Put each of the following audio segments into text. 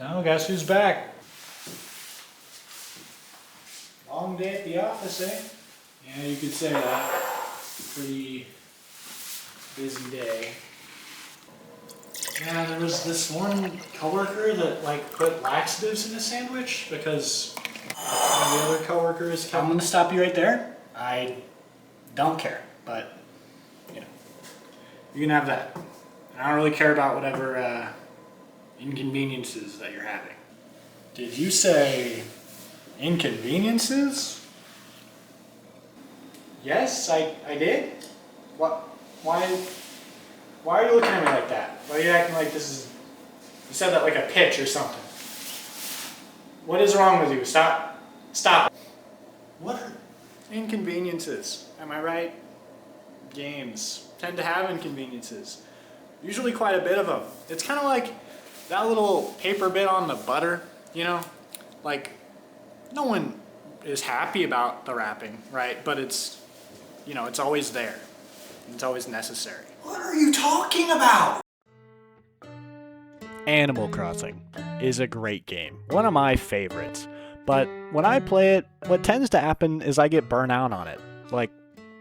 Now, guess who's back? Long day at the office, eh? Yeah, you could say that. Pretty busy day. Yeah, there was this one coworker that put laxatives in a sandwich because one of the other coworkers kept... I'm gonna stop you right there. I don't care, but you know, you can have that. I don't really care about whatever inconveniences that you're having. Did you say inconveniences? Yes, I did. What? Why are you looking at me like that? Why are you acting like this is... You said that like a pitch or something. What is wrong with you? Stop. What are inconveniences? Am I right? Games tend to have inconveniences. Usually quite a bit of them. It's kind of like that little paper bit on the butter, you know? Like, no one is happy about the wrapping, right? But it's, you know, it's always there. It's always necessary. What are you talking about? Animal Crossing is a great game, one of my favorites. But when I play it, what tends to happen is I get burnt out on it, like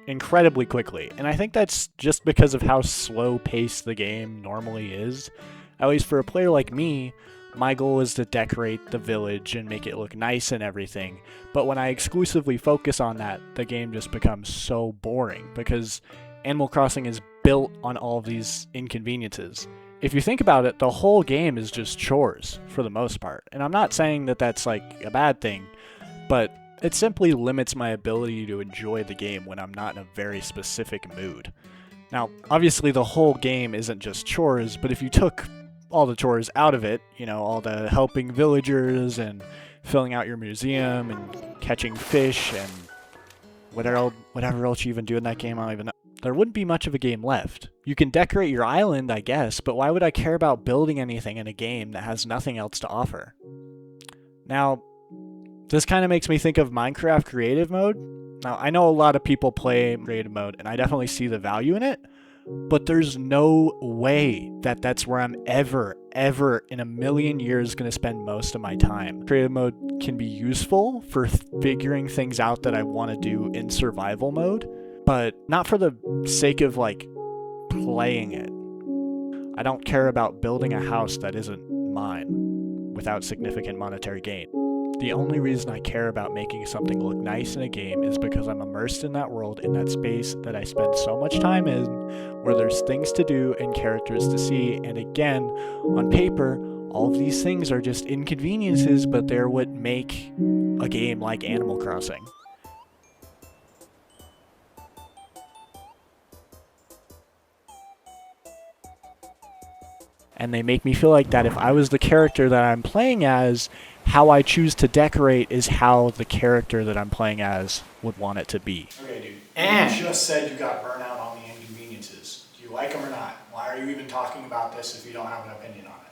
incredibly quickly. And I think that's just because of how slow-paced the game normally is. At least for a player like me, my goal is to decorate the village and make it look nice and everything. But when I exclusively focus on that, the game just becomes so boring because Animal Crossing is built on all of these inconveniences. If you think about it, the whole game is just chores for the most part. And I'm not saying that that's like a bad thing, but it simply limits my ability to enjoy the game when I'm not in a very specific mood. Now, obviously the whole game isn't just chores, but if you took all the chores out of it, you know, all the helping villagers and filling out your museum and catching fish and whatever else you even do in that game, I don't even know. There wouldn't be much of a game left. You can decorate your island, I guess, but why would I care about building anything in a game that has nothing else to offer? Now, this kind of makes me think of Minecraft Creative Mode. Now, I know a lot of people play Creative Mode, and I definitely see the value in it, but there's no way that that's where I'm ever in a million years going to spend most of my time. Creative Mode can be useful for figuring things out that I want to do in survival mode, but not for the sake of like playing it. I don't care about building a house that isn't mine without significant monetary gain. The only reason I care about making something look nice in a game is because I'm immersed in that world, in that space that I spend so much time in, where there's things to do and characters to see, and again, on paper, all of these things are just inconveniences, but they're what make a game like Animal Crossing. And they make me feel like that if I was the character that I'm playing as, how I choose to decorate is how the character that I'm playing as would want it to be. Okay, dude. And you just said you got burnt out on the inconveniences. Do you like them or not? Why are you even talking about this if you don't have an opinion on it?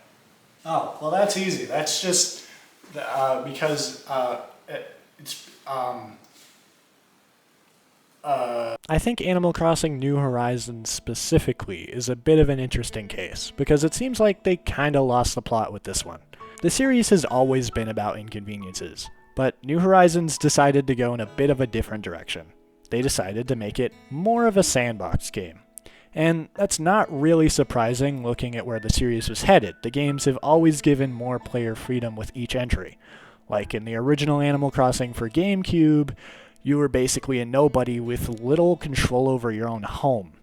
Oh, well, that's easy. That's just because it's... I think Animal Crossing New Horizons specifically is a bit of an interesting case, because it seems like they kinda lost the plot with this one. The series has always been about inconveniences, but New Horizons decided to go in a bit of a different direction. They decided to make it more of a sandbox game. And that's not really surprising looking at where the series was headed. The games have always given more player freedom with each entry. Like in the original Animal Crossing for GameCube, you were basically a nobody with little control over your own home.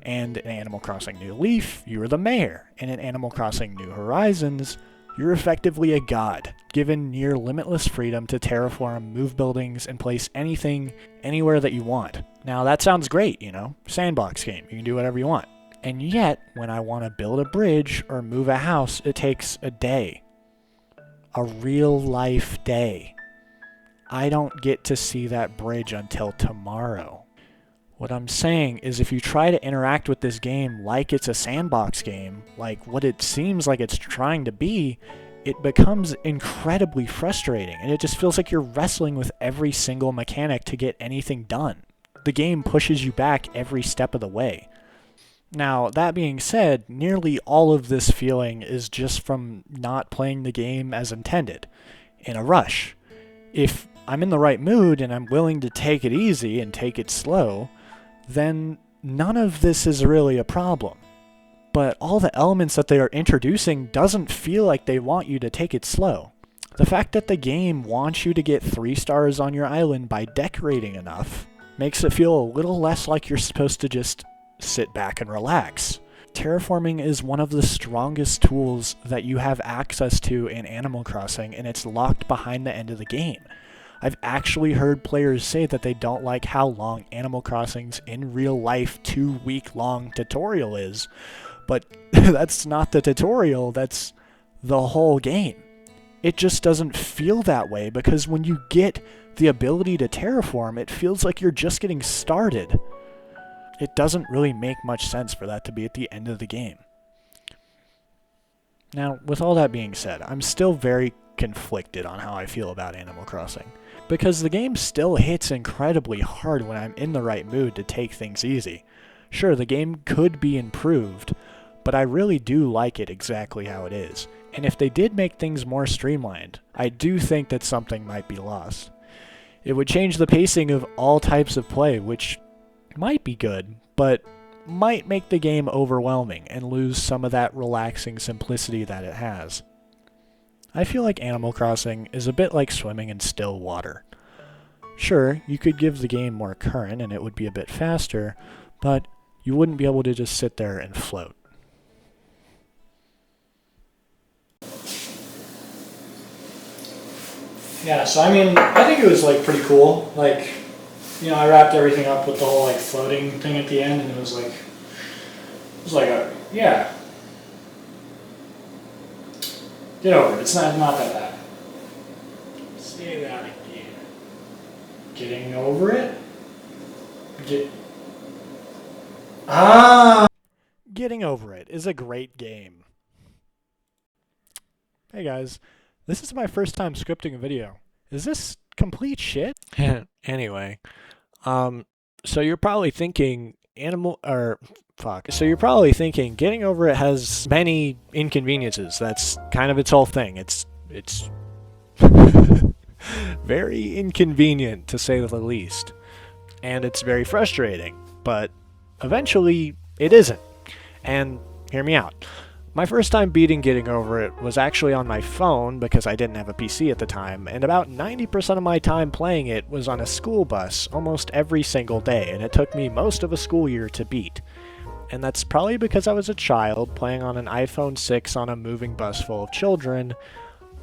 And in Animal Crossing New Leaf, you were the mayor. And in Animal Crossing New Horizons, you're effectively a god, given near limitless freedom to terraform, move buildings, and place anything, anywhere that you want. Now that sounds great, you know, sandbox game, you can do whatever you want. And yet, when I want to build a bridge or move a house, it takes a day. A real life day. I don't get to see that bridge until tomorrow. What I'm saying is if you try to interact with this game like it's a sandbox game, like what it seems like it's trying to be, it becomes incredibly frustrating, and it just feels like you're wrestling with every single mechanic to get anything done. The game pushes you back every step of the way. Now, that being said, nearly all of this feeling is just from not playing the game as intended, in a rush. If I'm in the right mood and I'm willing to take it easy and take it slow, then none of this is really a problem. But all the elements that they are introducing doesn't feel like they want you to take it slow. The fact that the game wants you to get 3 stars on your island by decorating enough makes it feel a little less like you're supposed to just sit back and relax. Terraforming is one of the strongest tools that you have access to in Animal Crossing, and it's locked behind the end of the game. I've actually heard players say that they don't like how long Animal Crossing's in real life 2-week-long tutorial is, but that's not the tutorial, that's the whole game. It just doesn't feel that way because when you get the ability to terraform, it feels like you're just getting started. It doesn't really make much sense for that to be at the end of the game. Now, with all that being said, I'm still very conflicted on how I feel about Animal Crossing, because the game still hits incredibly hard when I'm in the right mood to take things easy. Sure, the game could be improved, but I really do like it exactly how it is. And if they did make things more streamlined, I do think that something might be lost. It would change the pacing of all types of play, which might be good, but might make the game overwhelming and lose some of that relaxing simplicity that it has. I feel like Animal Crossing is a bit like swimming in still water. Sure, you could give the game more current and it would be a bit faster, but you wouldn't be able to just sit there and float. Yeah, so I mean, I think it was like pretty cool. Like, you know, I wrapped everything up with the whole like floating thing at the end, and it was like a, yeah. Get over it. It's not that bad. Say that again. Getting over it. Getting Over It is a great game. Hey guys, this is my first time scripting a video. Is this complete shit? Anyway, so you're probably thinking So you're probably thinking Getting Over It has many inconveniences. That's kind of its whole thing. It's very inconvenient to say the least. And it's very frustrating, but eventually it isn't. And hear me out. My first time beating Getting Over It was actually on my phone because I didn't have a PC at the time, and about 90% of my time playing it was on a school bus almost every single day, and it took me most of a school year to beat. And that's probably because I was a child playing on an iPhone 6 on a moving bus full of children,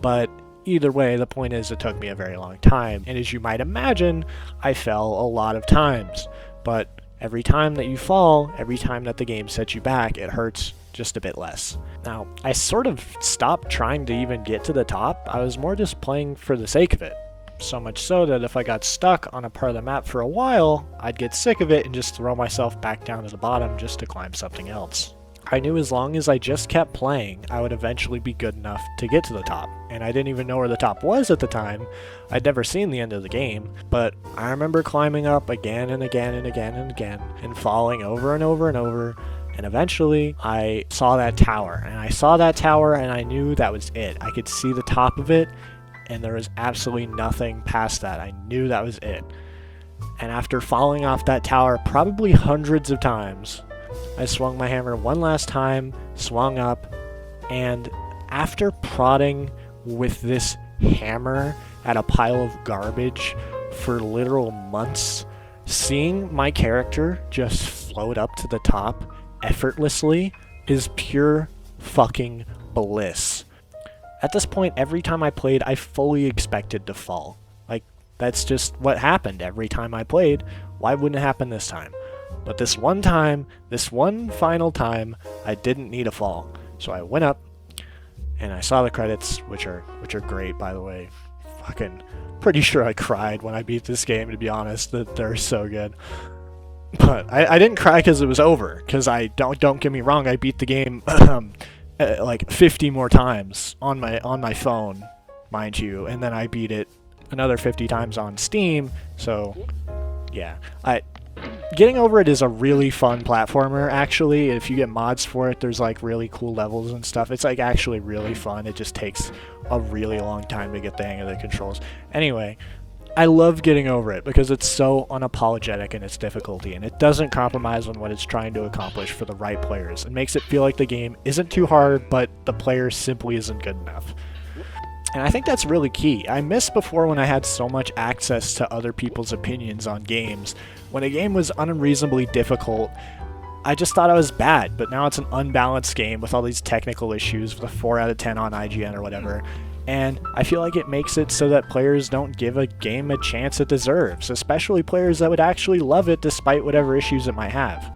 but either way, the point is it took me a very long time, and as you might imagine, I fell a lot of times. But every time that you fall, every time that the game sets you back, it hurts just a bit less. Now, I sort of stopped trying to even get to the top. I was more just playing for the sake of it. So much so that if I got stuck on a part of the map for a while, I'd get sick of it and just throw myself back down to the bottom just to climb something else. I knew as long as I just kept playing, I would eventually be good enough to get to the top. And I didn't even know where the top was at the time. I'd never seen the end of the game, but I remember climbing up again and again and again and again, and falling over and over and over, and eventually I saw that tower. And I saw that tower and I knew that was it. I could see the top of it, and there was absolutely nothing past that. I knew that was it. And after falling off that tower probably hundreds of times, I swung my hammer one last time, swung up, and after prodding with this hammer at a pile of garbage for literal months, seeing my character just float up to the top effortlessly is pure fucking bliss. At this point, every time I played, I fully expected to fall. Like, that's just what happened every time I played. Why wouldn't it happen this time? But this one time, this one final time, I didn't need a fall. So I went up, and I saw the credits, which are great, by the way. Fucking pretty sure I cried when I beat this game, to be honest. That they're so good. But I didn't cry because it was over. Because don't get me wrong, I beat the game like 50 more times on my phone, mind you, and then I beat it another 50 times on Steam. So yeah, Getting Over It is a really fun platformer, actually. If you get mods for it, there's like really cool levels and stuff. It's like actually really fun. It just takes a really long time to get the hang of the controls. Anyway, I love Getting Over It because it's so unapologetic in its difficulty, and it doesn't compromise on what it's trying to accomplish for the right players. It makes it feel like the game isn't too hard, but the player simply isn't good enough. And I think that's really key. I missed before when I had so much access to other people's opinions on games. When a game was unreasonably difficult, I just thought I was bad, but now it's an unbalanced game with all these technical issues with a 4 out of 10 on IGN or whatever. And I feel like it makes it so that players don't give a game a chance it deserves, especially players that would actually love it despite whatever issues it might have.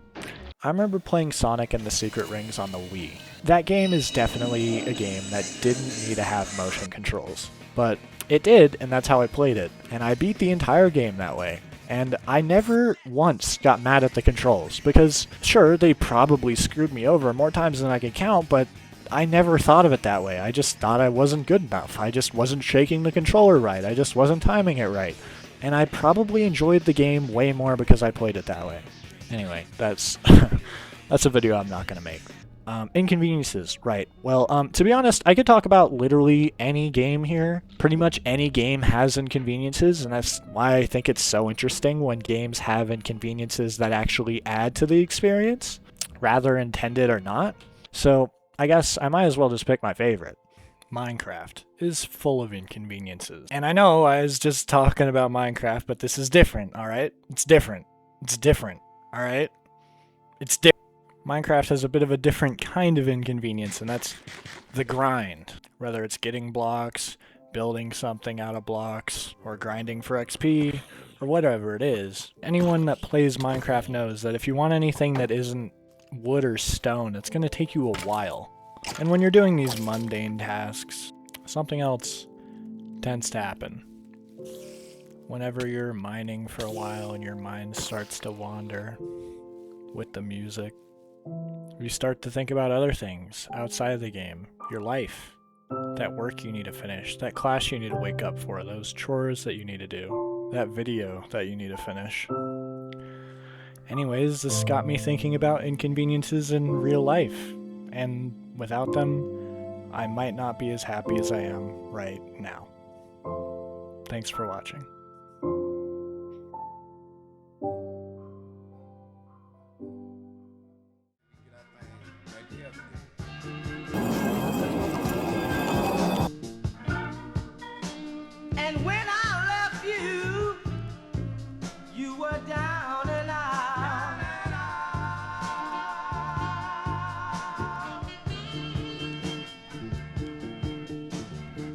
I remember playing Sonic and the Secret Rings on the Wii. That game is definitely a game that didn't need to have motion controls, but it did, and that's how I played it, and I beat the entire game that way. And I never once got mad at the controls, because sure, they probably screwed me over more times than I can count, but I never thought of it that way. I just thought I wasn't good enough. I just wasn't shaking the controller right. I just wasn't timing it right. And I probably enjoyed the game way more because I played it that way. Anyway, that's that's a video I'm not going to make. Inconveniences, right. Well, to be honest, I could talk about literally any game here. Pretty much any game has inconveniences, and that's why I think it's so interesting when games have inconveniences that actually add to the experience, rather intended or not. So, I guess I might as well just pick my favorite. Minecraft is full of inconveniences. And I know I was just talking about Minecraft, but this is different, alright? It's different. It's different, alright? It's different. Minecraft has a bit of a different kind of inconvenience, and that's the grind. Whether it's getting blocks, building something out of blocks, or grinding for XP, or whatever it is. Anyone that plays Minecraft knows that if you want anything that isn't wood or stone, it's going to take you a while. And when you're doing these mundane tasks, something else tends to happen. Whenever you're mining for a while and your mind starts to wander with the music, you start to think about other things outside of the game. Your life, that work you need to finish, that class you need to wake up for, those chores that you need to do, that video that you need to finish. Anyways, this got me thinking about inconveniences in real life, and without them, I might not be as happy as I am right now. Thanks for watching. And when I left you, you were down.